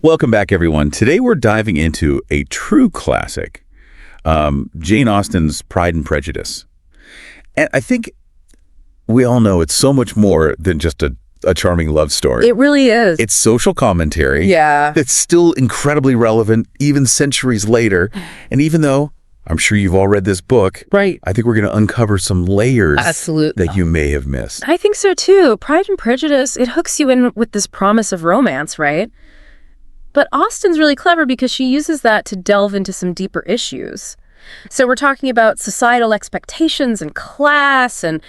Welcome back, everyone. Today we're diving into a true classic, Jane Austen's Pride and Prejudice. And I think we all know it's so much more than just a charming love story. It really is. It's social commentary. Yeah. It's still incredibly relevant, even centuries later. And even though I'm sure you've all read this book, Right. I think we're going to uncover some layers Absolutely. that you may have missed. I think so too. Pride and Prejudice, it hooks you in with this promise of romance, right? But Austen's really clever because she uses that to delve into some deeper issues. So we're talking about societal expectations and class and,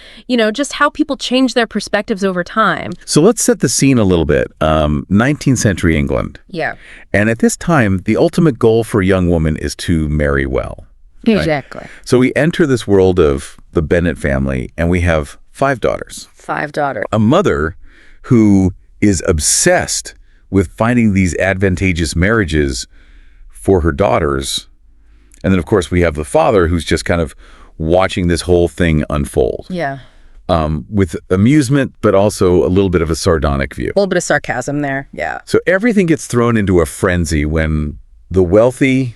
just how people change their perspectives over time. So let's set the scene a little bit. 19th century England. Yeah. And at this time, the ultimate goal for a young woman is to marry well. Right? Exactly. So we enter this world of the Bennet family, and we have 5 daughters. 5 daughters. A mother who is obsessed with finding these advantageous marriages for her daughters. And then, of course, we have the father who's just kind of watching this whole thing unfold. Yeah. With amusement, but also a little bit of a sardonic view. A little bit of sarcasm there. Yeah. So everything gets thrown into a frenzy when the wealthy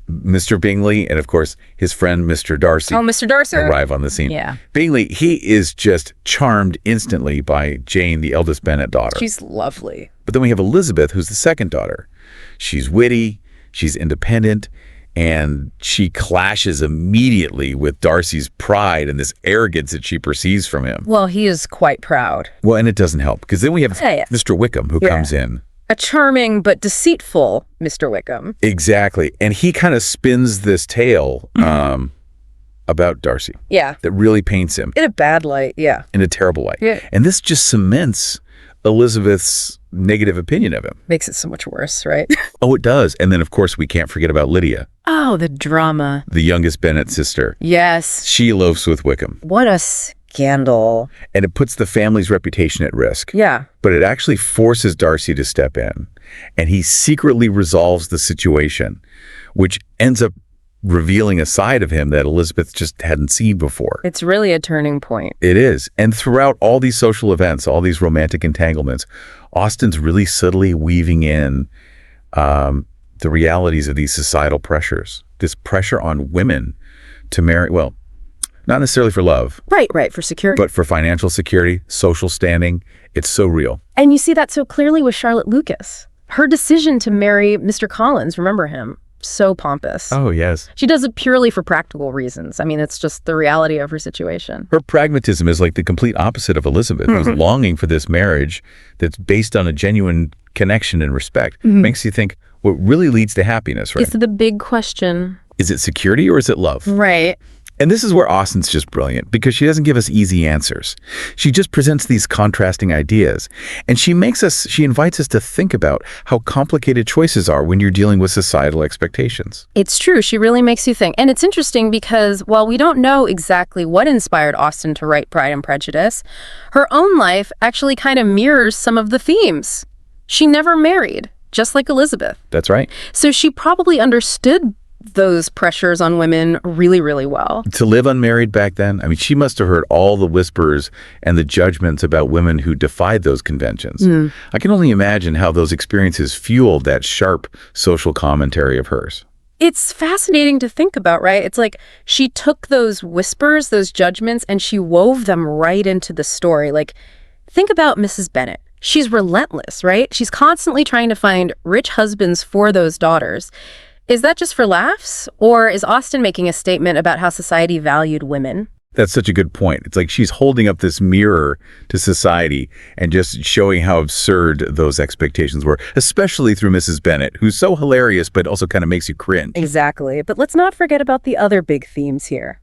Mr. Bingley and, of course, his friend Mr. Darcy Mr. Darcy arrive on the scene. Yeah. Bingley, he is just charmed instantly by Jane, the eldest Bennet daughter. She's lovely. But then we have Elizabeth, who's the second daughter. She's witty, she's independent, and she clashes immediately with Darcy's pride and this arrogance that she perceives from him. Well, he is quite proud. Well, and it doesn't help, because then we have Yeah. Mr. Wickham, who comes in. A charming but deceitful Mr. Wickham. Exactly. And he kind of spins this tale about Darcy Yeah. that really paints him In a bad light, yeah. in a terrible light. Yeah. And this just cements Elizabeth's negative opinion of him. Makes it so much worse, right? Oh, it does. And then, of course, we can't forget about Lydia, Oh, the drama. the youngest Bennet sister. Yes. She elopes with Wickham. What a scandal. And it puts the family's reputation at risk. Yeah. But it actually forces Darcy to step in. And he secretly resolves the situation, which ends up revealing a side of him that Elizabeth just hadn't seen before. It's really a turning point. It is. And throughout all these social events, all these romantic entanglements, Austen's really subtly weaving in the realities of these societal pressures, this pressure on women to marry, well, not necessarily for love, Right, for security. but for financial security, social standing. It's so real. And you see that so clearly with Charlotte Lucas. Her decision to marry Mr. Collins, remember him? So pompous. Oh, yes. She does it purely for practical reasons. I mean, it's just the reality of her situation. Her pragmatism is like the complete opposite of Elizabeth, who's longing for this marriage that's based on a genuine connection and respect. Makes you think, what really leads to happiness, right? It's the big question. Is it security or is it love? Right. And this is where Austen's just brilliant, because she doesn't give us easy answers. She just presents these contrasting ideas. And she invites us to think about how complicated choices are when you're dealing with societal expectations. It's true. She really makes you think. And it's interesting because while we don't know exactly what inspired Austen to write Pride and Prejudice, her own life actually kind of mirrors some of the themes. She never married, just like Elizabeth. That's right. So she probably understood those pressures on women really, really well. To live unmarried back then, I mean, she must have heard all the whispers and the judgments about women who defied those conventions. I can only imagine how those experiences fueled that sharp social commentary of hers. It's fascinating to think about, right? It's like she took those whispers, those judgments, and she wove them right into the story. Like, think about Mrs. Bennet. She's relentless, right? She's constantly trying to find rich husbands for those daughters. Is that just for laughs? Or is Austen making a statement about how society valued women? That's such a good point. It's like she's holding up this mirror to society and just showing how absurd those expectations were, especially through Mrs. Bennet, who's so hilarious but also kind of makes you cringe. Exactly. But let's not forget about the other big themes here.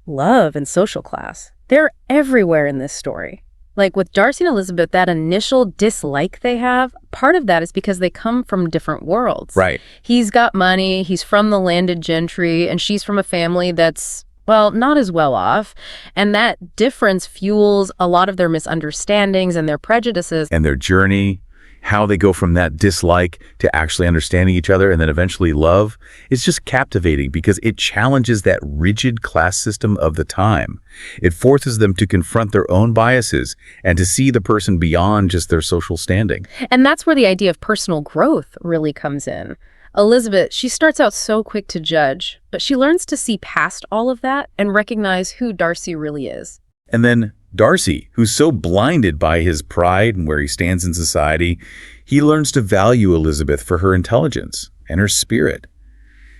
Love and social class. They're everywhere in this story. Like with Darcy and Elizabeth, that initial dislike they have, part of that is because they come from different worlds. Right. He's got money, he's from the landed gentry, and she's from a family that's, well, not as well off. And that difference fuels a lot of their misunderstandings and their prejudices. And their journey how they go from that dislike to actually understanding each other and then eventually love is just captivating because it challenges that rigid class system of the time. It forces them to confront their own biases and to see the person beyond just their social standing. And that's where the idea of personal growth really comes in. Elizabeth, she starts out so quick to judge, but she learns to see past all of that and recognize who Darcy really is. And then Darcy, who's so blinded by his pride and where he stands in society, he learns to value Elizabeth for her intelligence and her spirit.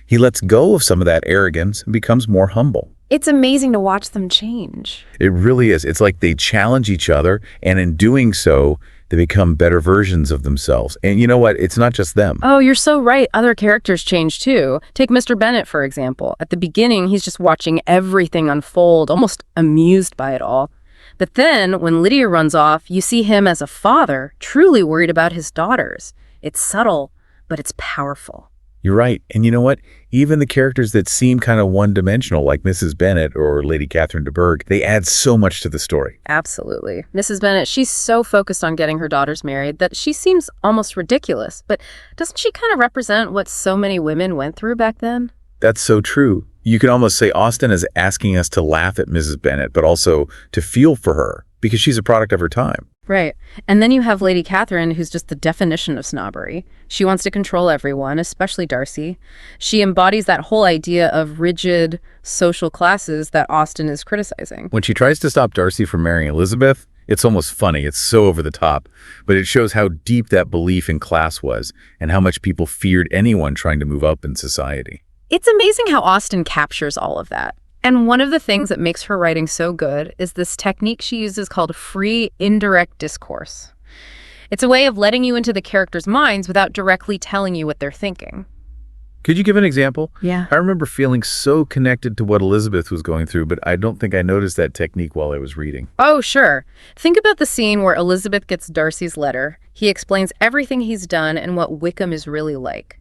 He lets go of some of that arrogance and becomes more humble. It's amazing to watch them change. It really is. It's like they challenge each other, and in doing so, they become better versions of themselves. And you know what? It's not just them. Oh, you're so right. Other characters change too. Take Mr. Bennet, for example. At the beginning, he's just watching everything unfold, almost amused by it all. But then, when Lydia runs off, you see him as a father, truly worried about his daughters. It's subtle, but it's powerful. You're right. And you know what? Even the characters that seem kind of one-dimensional, like Mrs. Bennet or Lady Catherine de Bourgh, they add so much to the story. Absolutely. Mrs. Bennet, she's so focused on getting her daughters married that she seems almost ridiculous. But doesn't she kind of represent what so many women went through back then? That's so true. You can almost say Austen is asking us to laugh at Mrs. Bennet, but also to feel for her, because she's a product of her time. Right. And then you have Lady Catherine, who's just the definition of snobbery. She wants to control everyone, especially Darcy. She embodies that whole idea of rigid social classes that Austen is criticizing. When she tries to stop Darcy from marrying Elizabeth, it's almost funny. It's so over the top. But it shows how deep that belief in class was and how much people feared anyone trying to move up in society. It's amazing how Austen captures all of that. And one of the things that makes her writing so good is this technique she uses called free indirect discourse. It's a way of letting you into the characters' minds without directly telling you what they're thinking. Could you give an example? Yeah. I remember feeling so connected to what Elizabeth was going through, but I don't think I noticed that technique while I was reading. Oh, sure. Think about the scene where Elizabeth gets Darcy's letter. He explains everything he's done and what Wickham is really like.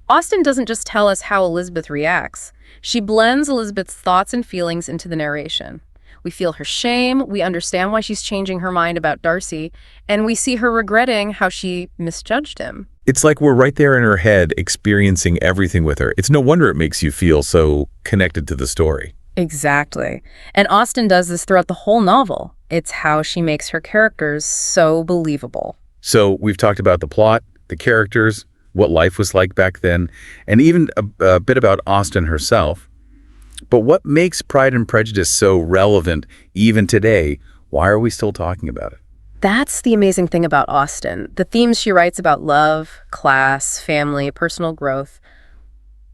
Austen doesn't just tell us how Elizabeth reacts. She blends Elizabeth's thoughts and feelings into the narration. We feel her shame, we understand why she's changing her mind about Darcy, and we see her regretting how she misjudged him. It's like we're right there in her head experiencing everything with her. It's no wonder it makes you feel so connected to the story. Exactly. And Austen does this throughout the whole novel. It's how she makes her characters so believable. So we've talked about the plot, the characters, what life was like back then, and even a bit about Austen herself. But what makes Pride and Prejudice so relevant even today? Why are we still talking about it? That's the amazing thing about Austen. The themes she writes about love, class, family, personal growth,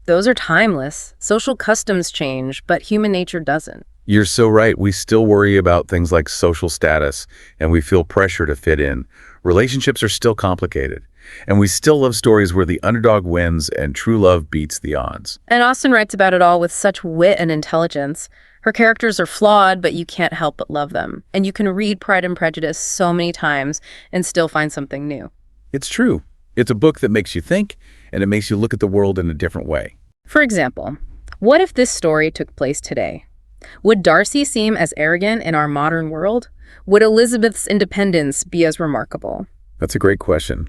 those are timeless. Social customs change, but human nature doesn't. You're so right. We still worry about things like social status, and we feel pressure to fit in. Relationships are still complicated, and we still love stories where the underdog wins and true love beats the odds. And Austen writes about it all with such wit and intelligence. Her characters are flawed, but you can't help but love them. And you can read Pride and Prejudice so many times and still find something new. It's true. It's a book that makes you think, and it makes you look at the world in a different way. For example, what if this story took place today? Would Darcy seem as arrogant in our modern world? Would Elizabeth's independence be as remarkable? That's a great question.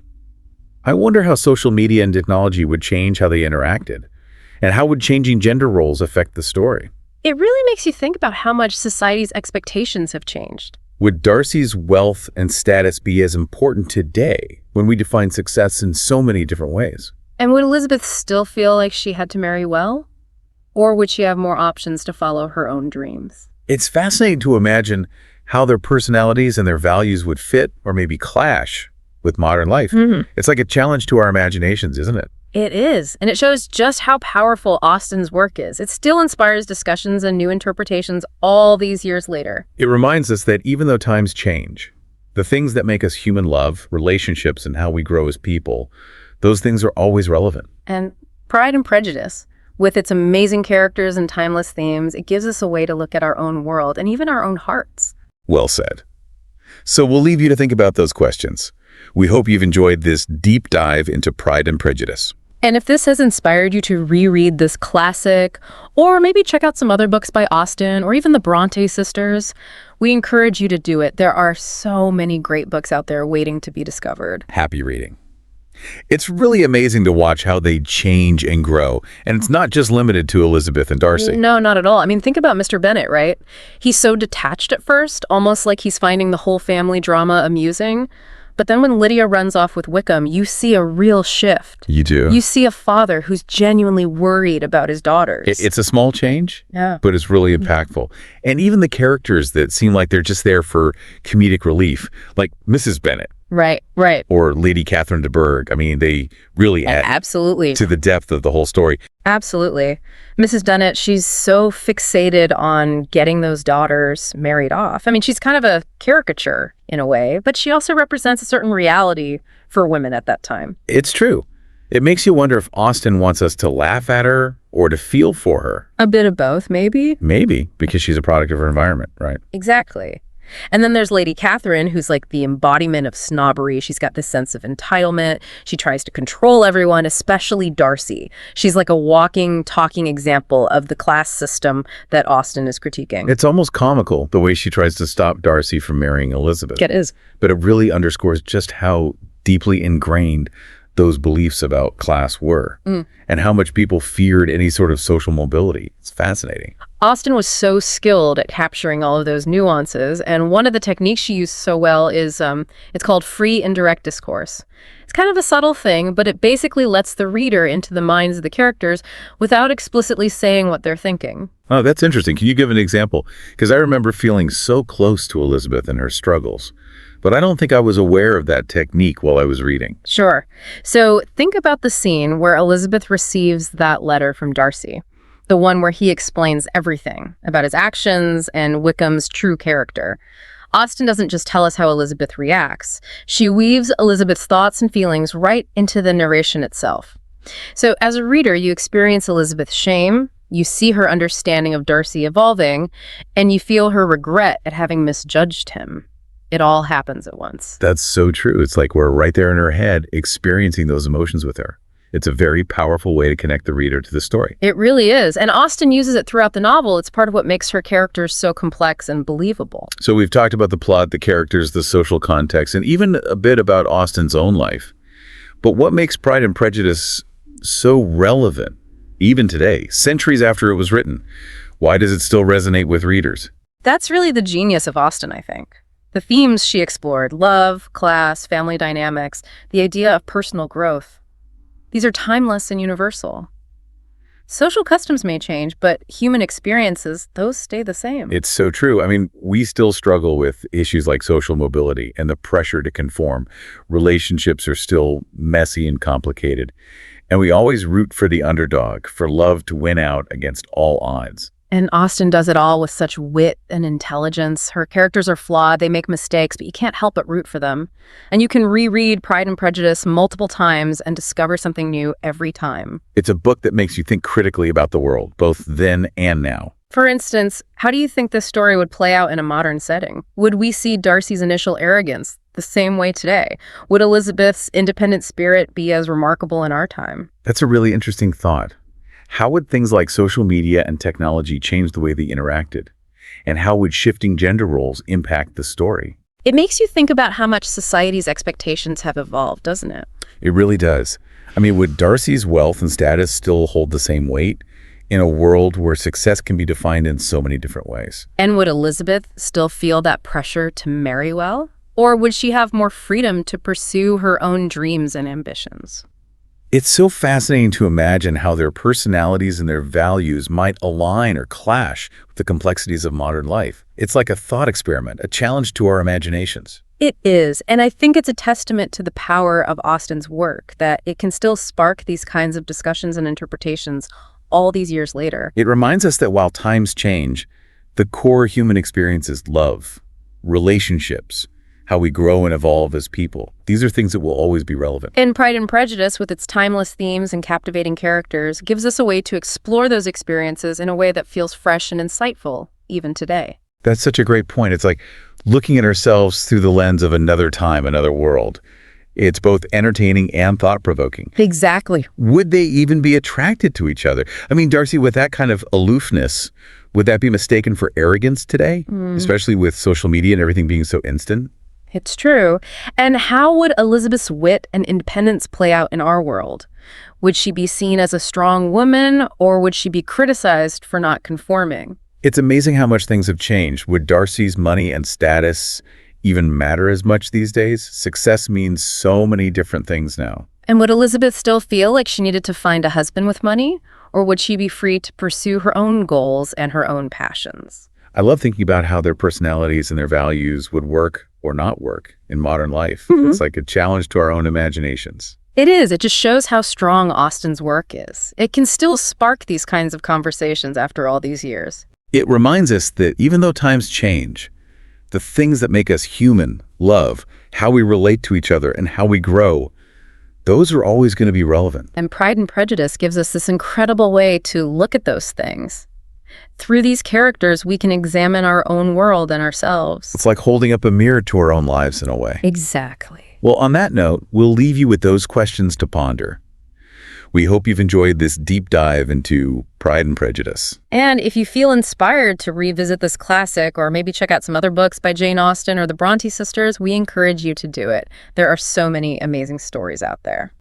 I wonder how social media and technology would change how they interacted, and how would changing gender roles affect the story? It really makes you think about how much society's expectations have changed. Would Darcy's wealth and status be as important today when we define success in so many different ways? And would Elizabeth still feel like she had to marry well? Or would she have more options to follow her own dreams? It's fascinating to imagine how their personalities and their values would fit or maybe clash with modern life. It's like a challenge to our imaginations, isn't it? It is, and it shows just how powerful Austen's work is. It still inspires discussions and new interpretations all these years later. It reminds us that even though times change, the things that make us human, love, relationships, and how we grow as people, those things are always relevant. And Pride and Prejudice, with its amazing characters and timeless themes, it gives us a way to look at our own world and even our own hearts. Well said. So we'll leave you to think about those questions. We hope you've enjoyed this deep dive into Pride and Prejudice. And if this has inspired you to reread this classic, or maybe check out some other books by Austen, or even the Bronte sisters, we encourage you to do it. There are so many great books out there waiting to be discovered. Happy reading. It's really amazing to watch how they change and grow. And it's not just limited to Elizabeth and Darcy. No, not at all. I mean, think about Mr. Bennet, right? He's so detached at first, almost like he's finding the whole family drama amusing. But then when Lydia runs off with Wickham, you see a real shift. You do. You see a father who's genuinely worried about his daughters. It's a small change, Yeah. but it's really impactful. And even the characters that seem like they're just there for comedic relief, like Mrs. Bennet Right, right. or Lady Catherine de Bourgh, I mean, they really add Absolutely. to the depth of the whole story. Absolutely. Mrs. Bennet, she's so fixated on getting those daughters married off. I mean, she's kind of a caricature in a way, but she also represents a certain reality for women at that time. It's true. It makes you wonder if Austen wants us to laugh at her or to feel for her. A bit of both, maybe. Maybe, because she's a product of her environment, right? Exactly. And then there's Lady Catherine, who's like the embodiment of snobbery. She's got this sense of entitlement. She tries to control everyone, especially Darcy. She's like a walking, talking example of the class system that Austen is critiquing. It's almost comical the way she tries to stop Darcy from marrying Elizabeth. It is. But it really underscores just how deeply ingrained those beliefs about class were and how much people feared any sort of social mobility. It's fascinating. Austen was so skilled at capturing all of those nuances, and one of the techniques she used so well is it's called free indirect discourse. It's kind of a subtle thing, but it basically lets the reader into the minds of the characters without explicitly saying what they're thinking. Oh, that's interesting. Can you give an example? Because I remember feeling so close to Elizabeth and her struggles, but I don't think I was aware of that technique while I was reading. Sure. So think about the scene where Elizabeth receives that letter from Darcy, the one where he explains everything about his actions and Wickham's true character. Austen doesn't just tell us how Elizabeth reacts. She weaves Elizabeth's thoughts and feelings right into the narration itself. So as a reader, you experience Elizabeth's shame, you see her understanding of Darcy evolving, and you feel her regret at having misjudged him. It all happens at once. That's so true. It's like we're right there in her head experiencing those emotions with her. It's a very powerful way to connect the reader to the story. It really is. And Austen uses it throughout the novel. It's part of what makes her characters so complex and believable. So we've talked about the plot, the characters, the social context, and even a bit about Austen's own life. But what makes Pride and Prejudice so relevant, even today, centuries after it was written? Why does it still resonate with readers? That's really the genius of Austen, I think. The themes she explored, love, class, family dynamics, the idea of personal growth. These are timeless and universal. Social customs may change, but human experiences, those stay the same. It's so true. I mean, we still struggle with issues like social mobility and the pressure to conform. Relationships are still messy and complicated. And we always root for the underdog, for love to win out against all odds. And Austen does it all with such wit and intelligence. Her characters are flawed, they make mistakes, but you can't help but root for them. And you can reread Pride and Prejudice multiple times and discover something new every time. It's a book that makes you think critically about the world, both then and now. For instance, how do you think this story would play out in a modern setting? Would we see Darcy's initial arrogance the same way today? Would Elizabeth's independent spirit be as remarkable in our time? That's a really interesting thought. How would things like social media and technology change the way they interacted? And how would shifting gender roles impact the story? It makes you think about how much society's expectations have evolved, doesn't it? It really does. I mean, would Darcy's wealth and status still hold the same weight in a world where success can be defined in so many different ways? And would Elizabeth still feel that pressure to marry well? Or would she have more freedom to pursue her own dreams and ambitions? It's so fascinating to imagine how their personalities and their values might align or clash with the complexities of modern life. It's like a thought experiment, a challenge to our imaginations. It is, and I think it's a testament to the power of Austen's work that it can still spark these kinds of discussions and interpretations all these years later. It reminds us that while times change, the core human experience is love, relationships, how we grow and evolve as people. These are things that will always be relevant. And Pride and Prejudice, with its timeless themes and captivating characters, gives us a way to explore those experiences in a way that feels fresh and insightful, even today. That's such a great point. It's like looking at ourselves through the lens of another time, another world. It's both entertaining and thought-provoking. Exactly. Would they even be attracted to each other? I mean, Darcy, with that kind of aloofness, would that be mistaken for arrogance today? Especially with social media and everything being so instant? It's true. And how would Elizabeth's wit and independence play out in our world? Would she be seen as a strong woman, or would she be criticized for not conforming? It's amazing how much things have changed. Would Darcy's money and status even matter as much these days? Success means so many different things now. And would Elizabeth still feel like she needed to find a husband with money? Or would she be free to pursue her own goals and her own passions? I love thinking about how their personalities and their values would work or not work in modern life. It's like a challenge to our own imaginations. It is. It just shows how strong Austen's work is. It can still spark these kinds of conversations after all these years. It reminds us that even though times change, the things that make us human, love, how we relate to each other, and how we grow, those are always going to be relevant. And Pride and Prejudice gives us this incredible way to look at those things. Through these characters, we can examine our own world and ourselves. It's like holding up a mirror to our own lives in a way. Exactly. Well, on that note, we'll leave you with those questions to ponder. We hope you've enjoyed this deep dive into Pride and Prejudice. And if you feel inspired to revisit this classic, or maybe check out some other books by Jane Austen or the Bronte sisters, we encourage you to do it. There are so many amazing stories out there.